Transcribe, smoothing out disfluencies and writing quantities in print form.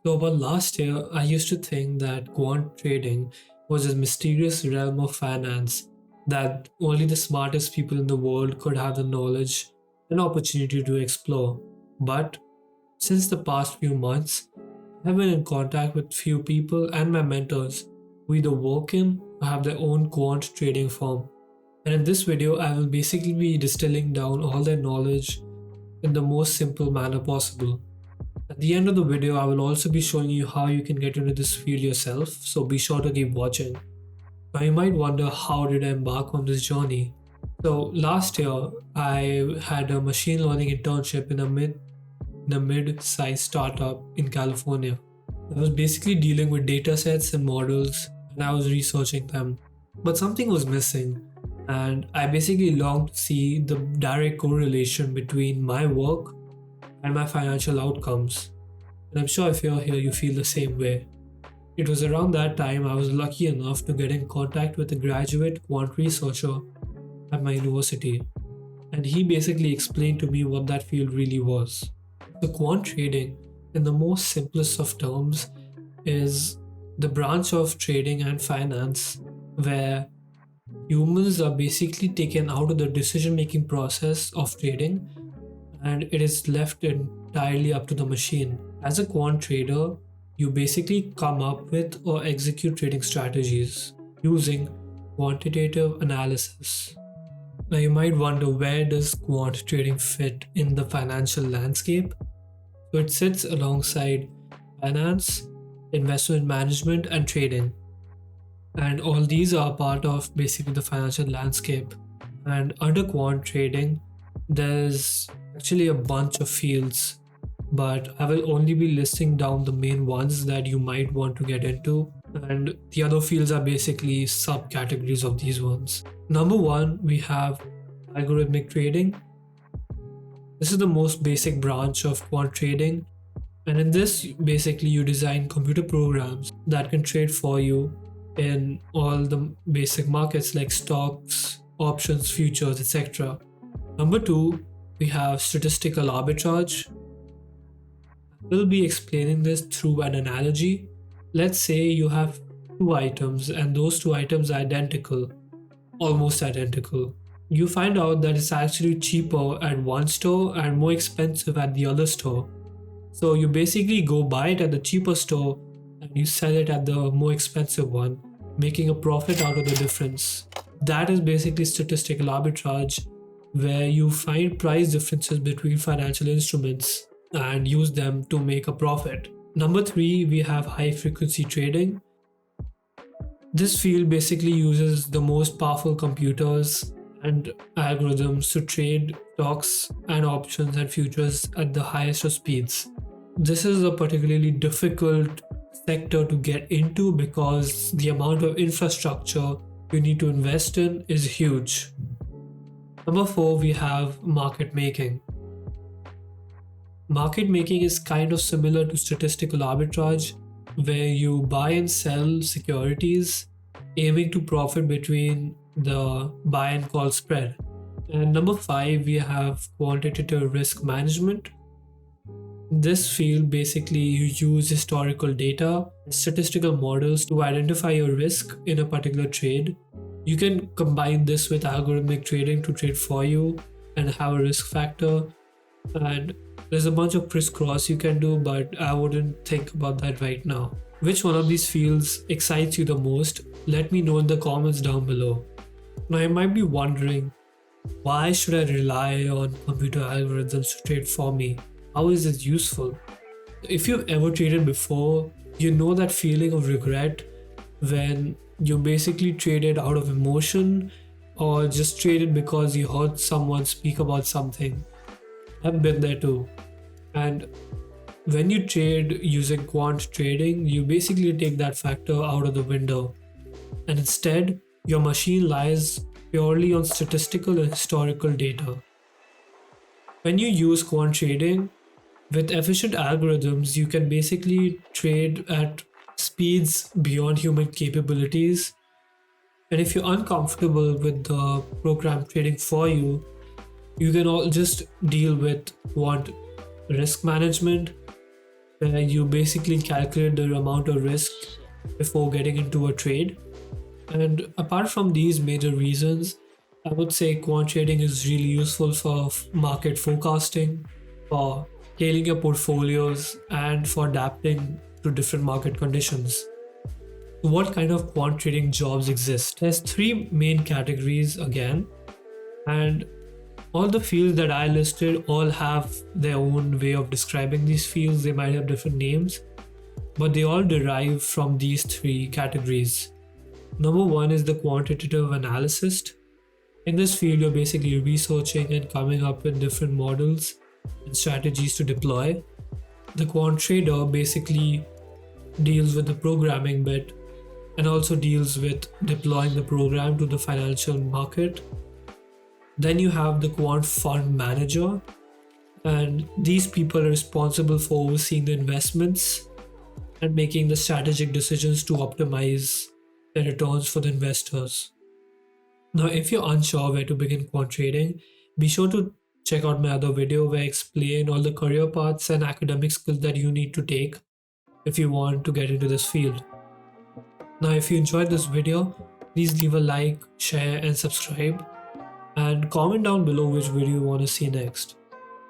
So, about last year, I used to think that quant trading was a mysterious realm of finance that only the smartest people in the world could have the knowledge and opportunity to explore. But since the past few months, I've been in contact with few people and my mentors who either work in or have their own quant trading firm. And in this video, I will basically be distilling down all their knowledge in the most simple manner possible. At the end of the video, I will also be showing you how you can get into this field yourself, so be sure to keep watching. Now you might wonder, how did I embark on this journey? So last year, I had a machine learning internship in a mid-sized startup in California. I was basically dealing with data sets and models, and I was researching them. But something was missing, and I basically longed to see the direct correlation between my work and my financial outcomes. And I'm sure if you're here, you feel the same way. It was around that time I was lucky enough to get in contact with a graduate quant researcher at my university, and he basically explained to me what that field really was. The quant trading, in the most simplest of terms, is the branch of trading and finance where humans are basically taken out of the decision making process of trading and it is left entirely up to the machine. As a quant trader, you basically come up with or execute trading strategies using quantitative analysis. Now you might wonder, where does quant trading fit in the financial landscape? So it sits alongside finance, investment management, and trading. And all these are part of basically the financial landscape. And under quant trading, there's actually a bunch of fields, but I will only be listing down the main ones that you might want to get into, and the other fields are basically subcategories of these ones. Number one, we have algorithmic trading. This is the most basic branch of quant trading, and in this, basically, you design computer programs that can trade for you in all the basic markets like stocks, options, futures, etc. Number two, we have statistical arbitrage. We'll be explaining this through an analogy. Let's say you have two items and those two items are identical, almost identical. You find out that it's actually cheaper at one store and more expensive at the other store. So you basically go buy it at the cheaper store and you sell it at the more expensive one, making a profit out of the difference. That is basically statistical arbitrage, where you find price differences between financial instruments and use them to make a profit. Number three, we have high frequency trading. This field basically uses the most powerful computers and algorithms to trade stocks and options and futures at the highest of speeds. This is a particularly difficult sector to get into because the amount of infrastructure you need to invest in is huge. Number four, we have market making. Market making is kind of similar to statistical arbitrage, where you buy and sell securities, aiming to profit between the buy and call spread. And number five, we have quantitative risk management. In this field, basically, you use historical data, statistical models to identify your risk in a particular trade. You can combine this with algorithmic trading to trade for you and have a risk factor. And there's a bunch of crisscross you can do, but I wouldn't think about that right now. Which one of these fields excites you the most? Let me know in the comments down below. Now you might be wondering, why should I rely on computer algorithms to trade for me? How is it useful? If you've ever traded before, you know that feeling of regret when you basically traded out of emotion or just traded because you heard someone speak about something. I've been there too. And when you trade using quant trading, you basically take that factor out of the window. And instead, your machine lies purely on statistical and historical data. When you use quant trading, with efficient algorithms, you can basically trade at speeds beyond human capabilities. And if you're uncomfortable with the program trading for you, you can all just deal with quant risk management, where you basically calculate the amount of risk before getting into a trade. And apart from these major reasons, I would say quant trading is really useful for market forecasting, for scaling your portfolios, and for adapting to different market conditions. What kind of quant trading jobs exist? There's three main categories again, and all the fields that I listed all have their own way of describing these fields. They might have different names, but they all derive from these three categories. Number one is the quantitative analyst. In this field, you're basically researching and coming up with different models and strategies to deploy. The quant trader basically deals with the programming bit and also deals with deploying the program to the financial market. Then you have the quant fund manager, and these people are responsible for overseeing the investments and making the strategic decisions to optimize the returns for the investors. Now, if you're unsure where to begin quant trading, be sure to check out my other video where I explain all the career paths and academic skills that you need to take if you want to get into this field. Now, if you enjoyed this video, please leave a like, share, and subscribe, and comment down below which video you want to see next.